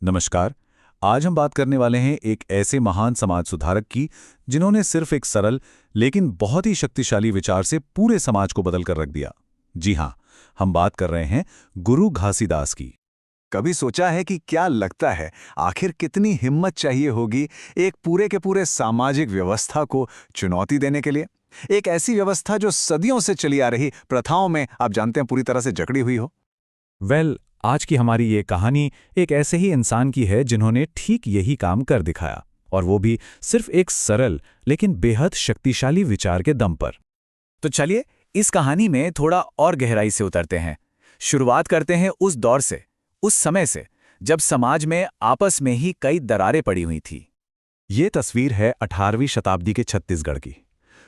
नमस्कार। आज हम बात करने वाले हैं एक ऐसे महान समाज सुधारक की जिन्होंने सिर्फ एक सरल लेकिन बहुत ही शक्तिशाली विचार से पूरे समाज को बदल कर रख दिया। जी हाँ, हम बात कर रहे हैं गुरु घासीदास की। कभी सोचा है कि क्या लगता है आखिर कितनी हिम्मत चाहिए होगी एक पूरे के पूरे सामाजिक व्यवस्था को चुनौती देने के लिए। एक ऐसी व्यवस्था जो सदियों से चली आ रही प्रथाओं में आप जानते हैं पूरी तरह से जकड़ी हुई हो। आज की हमारी ये कहानी एक ऐसे ही इंसान की है जिन्होंने ठीक यही काम कर दिखाया, और वो भी सिर्फ एक सरल लेकिन बेहद शक्तिशाली विचार के दम पर। तो चलिए इस कहानी में थोड़ा और गहराई से उतरते हैं। शुरुआत करते हैं उस दौर से, उस समय से जब समाज में आपस में ही कई दरारें पड़ी हुई थी। ये तस्वीर है 18वीं शताब्दी के छत्तीसगढ़ की।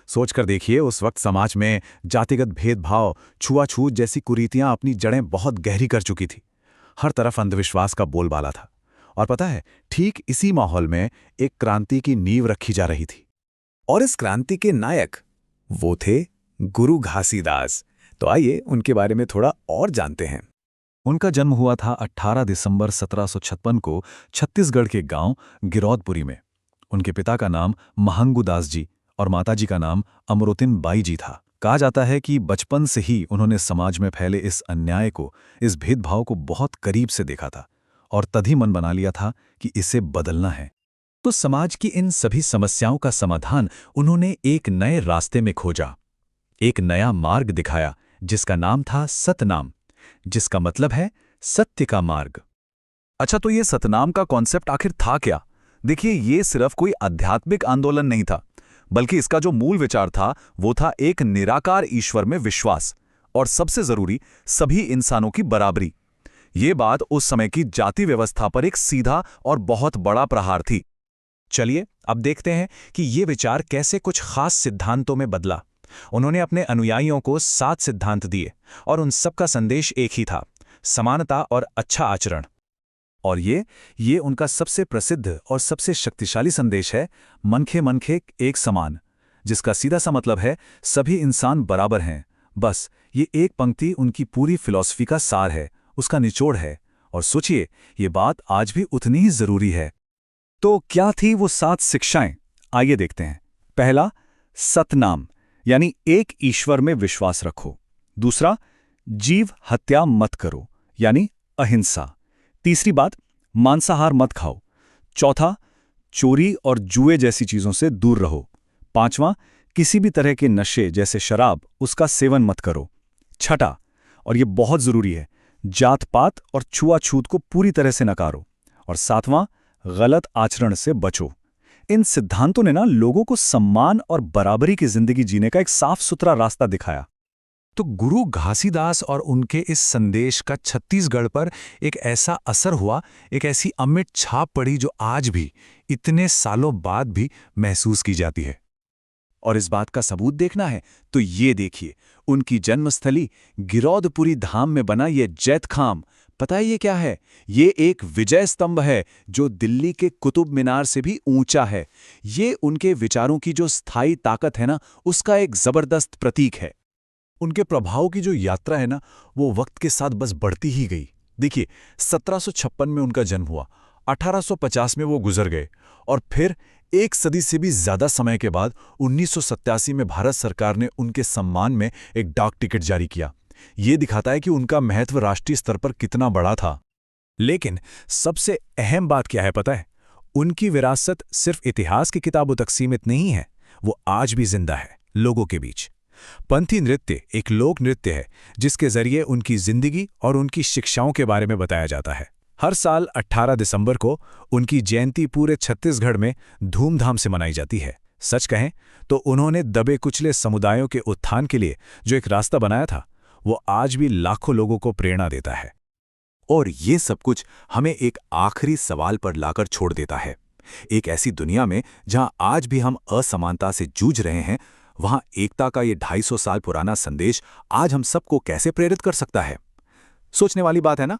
सोचकर देखिए, उस वक्त समाज में जातिगत भेदभाव, छुआछूत जैसी कुरीतियां अपनी जड़ें बहुत गहरी कर चुकी थी। हर तरफ अंधविश्वास का बोलबाला था। और पता है, ठीक इसी माहौल में एक क्रांति की नींव रखी जा रही थी। और इस क्रांति के नायक वो थे गुरु घासीदास। तो आइए उनके बारे में थोड़ा और जानते हैं। उनका जन्म हुआ था 18 दिसंबर 1756 को छत्तीसगढ़ के गांव गिरौदपुरी में। उनके पिता का नाम महंगू दास जी और माताजी का नाम अमरोतिन बाई जी था। कहा जाता है कि बचपन से ही उन्होंने समाज में फैले इस अन्याय को, इस भेदभाव को बहुत करीब से देखा था और तभी मन बना लिया था कि इसे बदलना है। तो समाज की इन सभी समस्याओं का समाधान उन्होंने एक नए रास्ते में खोजा, एक नया मार्ग दिखाया जिसका नाम था सतनाम, जिसका मतलब है सत्य का मार्ग। अच्छा, तो ये सतनाम का कॉन्सेप्ट आखिर था क्या? देखिए, ये सिर्फ कोई आध्यात्मिक आंदोलन नहीं था, बल्कि इसका जो मूल विचार था वो था एक निराकार ईश्वर में विश्वास और सबसे जरूरी सभी इंसानों की बराबरी। ये बात उस समय की जाति व्यवस्था पर एक सीधा और बहुत बड़ा प्रहार थी। चलिए अब देखते हैं कि ये विचार कैसे कुछ खास सिद्धांतों में बदला। उन्होंने अपने अनुयायियों को 7 सिद्धांत दिए और उन सबका संदेश एक ही था, समानता और अच्छा आचरण। और ये उनका सबसे प्रसिद्ध और सबसे शक्तिशाली संदेश है, मनखे एक समान, जिसका सीधा सा मतलब है सभी इंसान बराबर हैं। बस ये एक पंक्ति उनकी पूरी फिलॉसफी का सार है, उसका निचोड़ है। और सोचिए, ये बात आज भी उतनी ही जरूरी है। तो क्या थी वो 7 शिक्षाएं? आइए देखते हैं। पहला, सतनाम, यानी एक ईश्वर में विश्वास रखो। दूसरा, जीव हत्या मत करो, यानी अहिंसा। तीसरी बात, मांसाहार मत खाओ। चौथा, चोरी और जुए जैसी चीजों से दूर रहो। पांचवां, किसी भी तरह के नशे जैसे शराब, उसका सेवन मत करो। छठा, और ये बहुत जरूरी है, जात पात और छुआछूत को पूरी तरह से नकारो। और सातवां, गलत आचरण से बचो। इन सिद्धांतों ने लोगों को सम्मान और बराबरी की जिंदगी जीने का एक साफ सुथरा रास्ता दिखाया। तो गुरु घासीदास और उनके इस संदेश का छत्तीसगढ़ पर एक ऐसा असर हुआ, एक ऐसी अमिट छाप पड़ी जो आज भी इतने सालों बाद भी महसूस की जाती है। और इस बात का सबूत देखना है तो ये देखिए, उनकी जन्मस्थली गिरौदपुरी धाम में बना ये जैतखाम। पता है ये क्या है? ये एक विजय स्तंभ है जो दिल्ली के कुतुब मीनार से भी ऊंचा है। ये उनके विचारों की जो स्थायी ताकत है उसका एक जबरदस्त प्रतीक है। उनके प्रभाव की जो यात्रा है वो वक्त के साथ बस बढ़ती ही गई। देखिए, 1756 में उनका जन्म हुआ, 1850 में वो गुजर गए, और फिर एक सदी से भी ज्यादा समय के बाद 1987 में भारत सरकार ने उनके सम्मान में एक डाक टिकट जारी किया। ये दिखाता है कि उनका महत्व राष्ट्रीय स्तर पर कितना बड़ा था। लेकिन सबसे अहम बात क्या है पता है? उनकी विरासत सिर्फ इतिहास की किताबों तक सीमित नहीं है, वो आज भी जिंदा है लोगों के बीच। पंथी नृत्य एक लोक नृत्य है जिसके जरिए उनकी जिंदगी और उनकी शिक्षाओं के बारे में बताया जाता है। हर साल 18 दिसंबर को उनकी जयंती पूरे छत्तीसगढ़ में धूमधाम से मनाई जाती है। सच कहें तो उन्होंने दबे कुचले समुदायों के उत्थान के लिए जो एक रास्ता बनाया था, वो आज भी लाखों लोगों को प्रेरणा देता है। और ये सब कुछ हमें एक आखिरी सवाल पर लाकर छोड़ देता है। एक ऐसी दुनिया में जहां आज भी हम असमानता से जूझ रहे हैं, वहां एकता का ये 250 साल पुराना संदेश आज हम सबको कैसे प्रेरित कर सकता है? सोचने वाली बात है ना?